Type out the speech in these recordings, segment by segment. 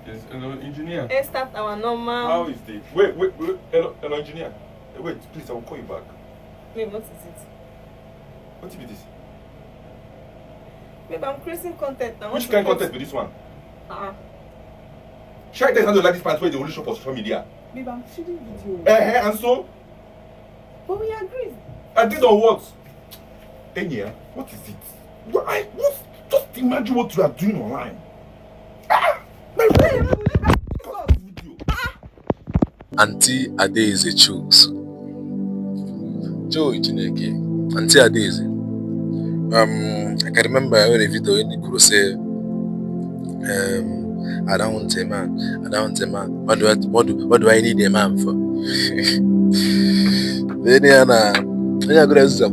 Is an engineer. Let's start our normal. How is the wait, hello engineer. Wait, please, I will call you back. Wait, what is it? What is this? Maybe I'm creating content now. Which kind of content with this one? Should I tell you how to like this part where they only show for social media? Babe, I'm shooting video. And so? But we agreed. Agreed on what? Enya, what is it? What? Just imagine what you are doing online. Auntie Adaeze choose. Joe Chineke. Auntie Adaeze. I can remember when a video in the group say, I don't want a man. What do I need a man for? Then I go to the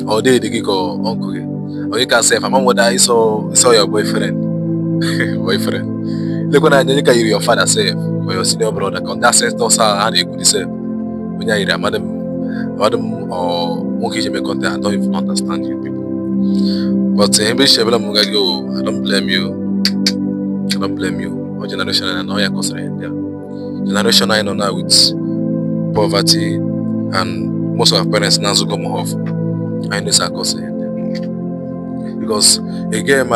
or they go uncle. Or you can say, if I'm on what I saw your boyfriend. Look when I think your father say or your senior brother. Because that sense also how they could say when you hear madam or monkey make content, I don't even understand you people. But English I don't blame you. Our generation and all your concerns there. Generation I know now with poverty and most of our parents now go more off. I know that cause because again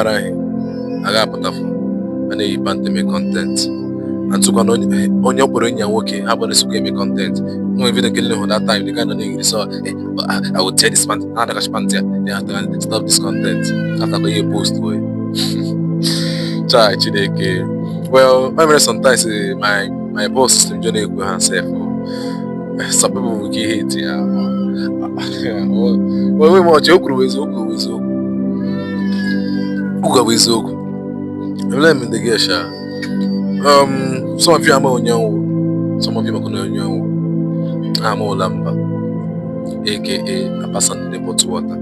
I got put off and they ban to make content and took on your brain working how about the school make content no even killing that time they cannot English so I would tell this man how they have to stop this content after you post way try Chineke. Well I mean sometimes my boss system journey go herself some people will get hate well we want you let me the gesha. Some of you are on your some of you are on your I'm all lamba, aka a person in the bottle water.